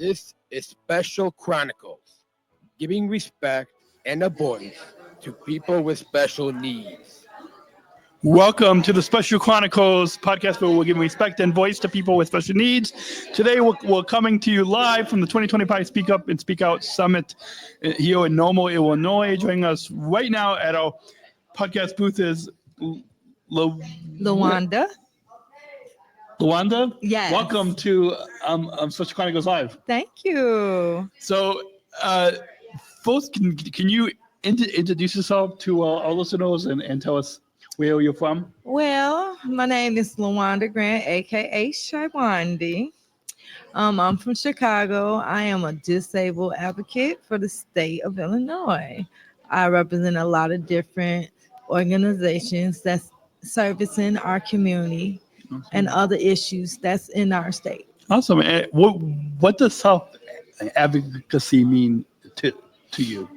This is Special Chronicles, giving respect and a voice to people with special needs. Welcome to the Special Chronicles podcast where we're giving respect and voice to people with special needs. Today we're coming to you live from the 2025 Speak Up and Speak Out Summit here in Normal, Illinois. Joining us right now at our podcast booth is Lawanda. Lawanda? Yes. Welcome to Special Chronicles Live. Thank you. So, first, can you introduce yourself to our listeners and tell us where you're from? Well, my name is Lawanda Grant, aka Shaiwandi. I'm from Chicago. I am a disabled advocate for the state of Illinois. I represent a lot of different organizations that's servicing our community and other issues that's in our state. Awesome. And what does self-advocacy mean to you?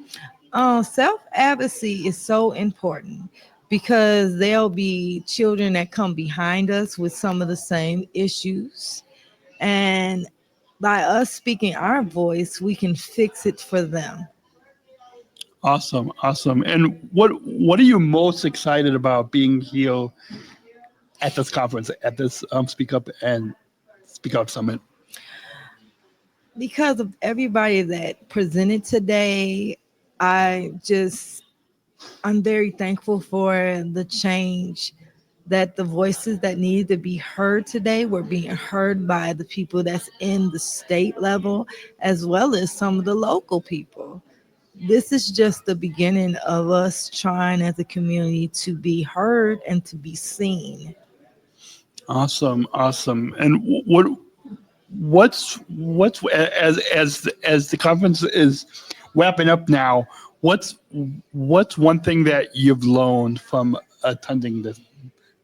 Self-advocacy is so important because there'll be children that come behind us with some of the same issues. And by us speaking our voice, we can fix it for them. Awesome. And what are you most excited about being here at this conference, at this Speak Up and Speak Out Summit? Because of everybody that presented today, I'm very thankful for the change that the voices that needed to be heard today were being heard by the people that's in the state level, as well as some of the local people. This is just the beginning of us trying as a community to be heard and to be seen. Awesome. And what's as the conference is wrapping up now, what's one thing that you've learned from attending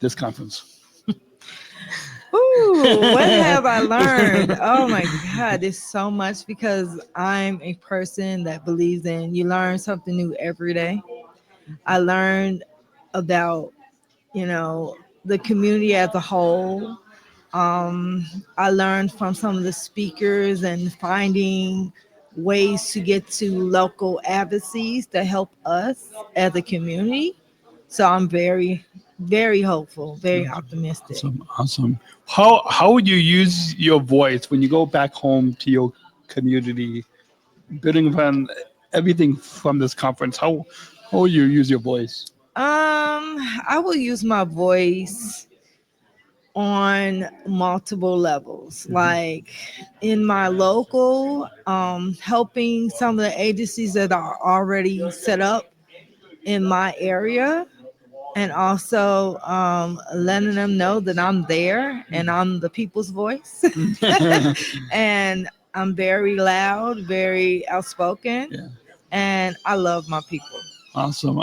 this conference? Ooh, what have I learned? Oh my God, there's so much because I'm a person that believes in you learn something new every day. I learned about, the community as a whole. I learned from some of the speakers and finding ways to get to local advocacies to help us as a community. So I'm very, very hopeful, very optimistic. Awesome. How would you use your voice when you go back home to your community, building upon everything from this conference? How will you use your voice? I will use my voice on multiple levels, like in my local, helping some of the agencies that are already set up in my area, and also letting them know that I'm there and I'm the people's voice. And I'm very loud, very outspoken, and I love my people. Awesome.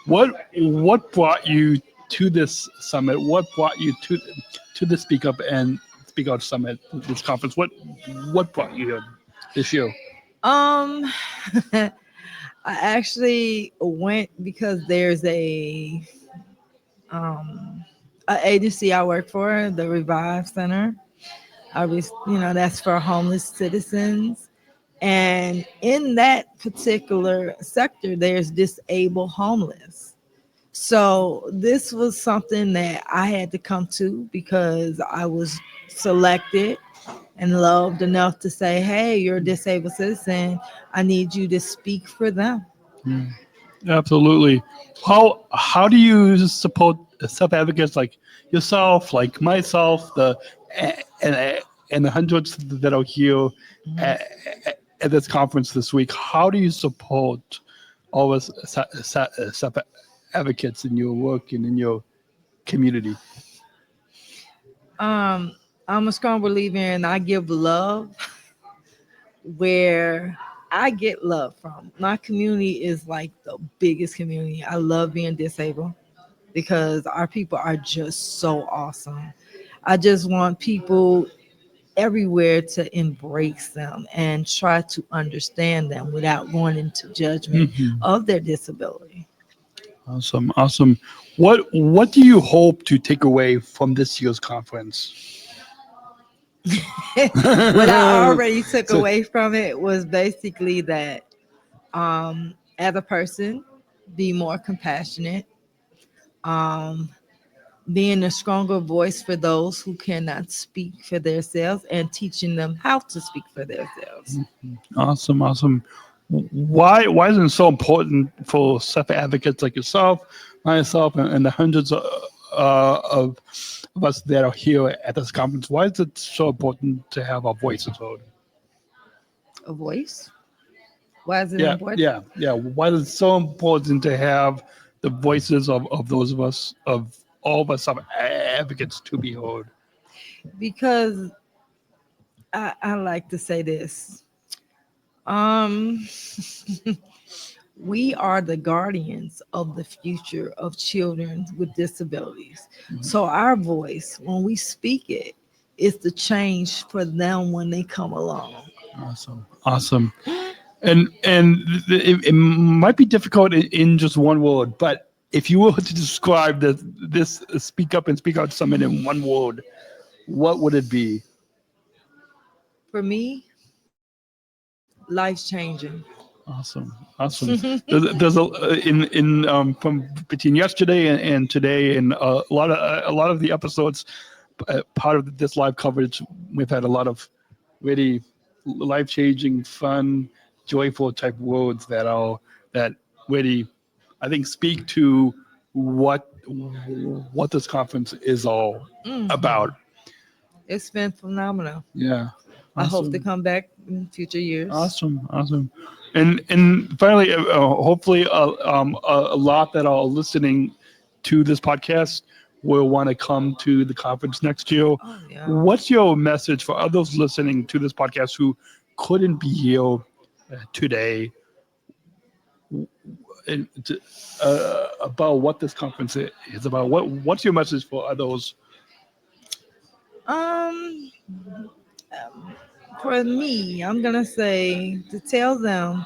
What brought you to this summit? What brought you to the Speak Up and Speak Out Summit, this conference? What brought you here this year? I actually went because there's a agency I work for, the Revive Center. That's for homeless citizens. And in that particular sector, there's disabled homeless. So this was something that I had to come to because I was selected and loved enough to say, hey, you're a disabled citizen. I need you to speak for them. Absolutely. How do you support self-advocates like yourself, like myself, and the hundreds that are here at this conference this week? How do you support all us self-advocates in your work and in your community? I'm a strong believer in I give love where I get love from. My community is like the biggest community. I love being disabled because our people are just so awesome. I just want people everywhere to embrace them and try to understand them without going into judgment of their disability. Awesome. What do you hope to take away from this year's conference? What I already took away from it was basically that as a person, be more compassionate, um, being a stronger voice for those who cannot speak for themselves, and teaching them how to speak for themselves. Awesome, awesome. Why is it so important for self advocates like yourself, myself, and the hundreds of us that are here at this conference? Why is it so important to have our voices heard? A voice? Why is it Yeah, important? yeah, yeah. Why is it so important to have the voices of those of us, of all of us, self advocates to be heard? Because I like to say this. Um, we are the guardians of the future of children with disabilities. So our voice, when we speak it, is the change for them when they come along. Awesome, awesome. And it might be difficult in just one word, but if you were to describe this Speak Up and Speak Out Summit in one word, what would it be? For me, life's changing. Awesome, awesome. There's in from between yesterday and today, and a lot of the episodes, part of this live coverage, we've had a lot of really life changing, fun, joyful type words that really, I think, speak to what what this conference is all Mhm. about. It's been phenomenal. Yeah, I hope to awesome. come back in future years. Awesome, awesome, and finally, hopefully, a lot that are listening to this podcast will want to come to the conference next year. Oh yeah. What's your message for others listening to this podcast who couldn't be here today, and about what this conference is about? What's your message for others? Um, for me, I'm gonna say to tell them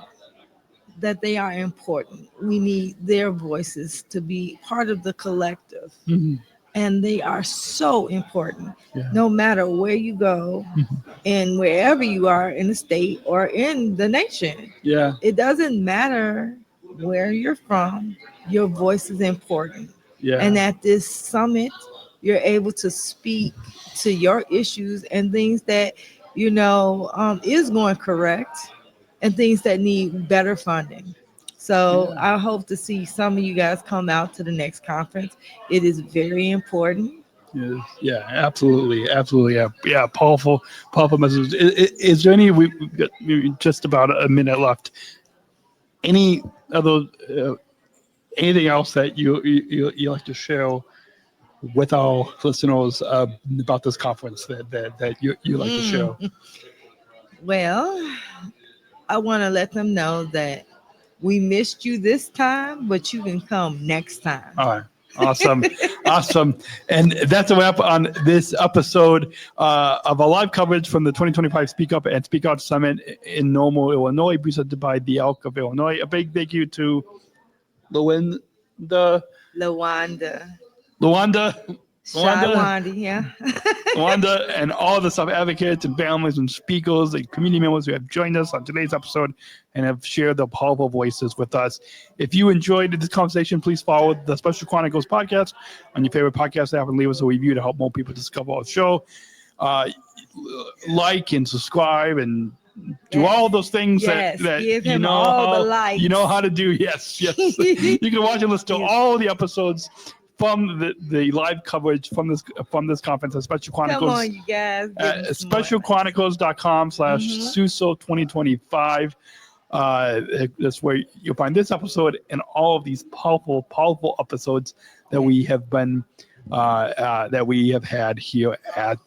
that they are important. We need their voices to be part of the collective, Mhm. and they are so important. Yeah. No matter where you go Mhm. and wherever you are in the state or in the nation, Yeah. it doesn't matter where you're from, your voice is important. Yeah. And at this summit, you're able to speak to your issues and things that is going correct and things that need better funding. So Yeah. I hope to see some of you guys come out to the next conference. It is very important. Yeah, yeah, absolutely, absolutely, yeah, yeah. Powerful, powerful message. Is there any? We've got just about a minute left. Any other, anything else that you like to share with our listeners about this conference that you like to share? Mm. Well, I want to let them know that we missed you this time, but you can come next time. All right. Awesome. Awesome. And that's a wrap on this episode of our live coverage from the 2025 Speak Up and Speak Out Summit in Normal, Illinois, presented by the Elk of Illinois. A big thank you to Lawanda, Lawanda. Lawanda, Shy Lawanda, Wanda, yeah. Lawanda, and all the sub advocates and families and speakers and community members who have joined us on today's episode and have shared their powerful voices with us. If you enjoyed this conversation, please follow the Special Chronicles podcast on your favorite podcast app and leave us a review to help more people discover our show. Uh, like and subscribe and do Yes. all those things Yes, that give you him know all the how likes. you know how to do. Yes, yes. You can watch and listen to Yes. all the episodes from the live coverage from this conference at Special Come Chronicles on, you guys. Give him some more. specialchronicles.com/SUSO2025. That's where you'll find this episode and all of these powerful, powerful episodes that we have been that we have had here at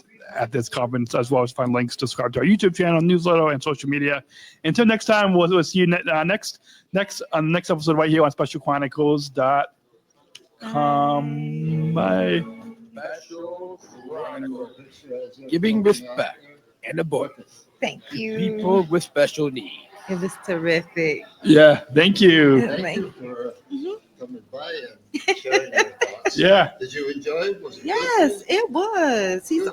this conference, as well as find links to subscribe to our YouTube channel, newsletter, and social media. Until next time, we'll see you next on the next episode right here on specialchronicles.com. Bye. Special Chronicles. Giving respect and a voice Thank to you. people with special needs. It was terrific. Yeah, thank you. Thank you for coming by and sharing your thoughts. Yeah. Did you enjoy it? Was it good? Yes, it was. He's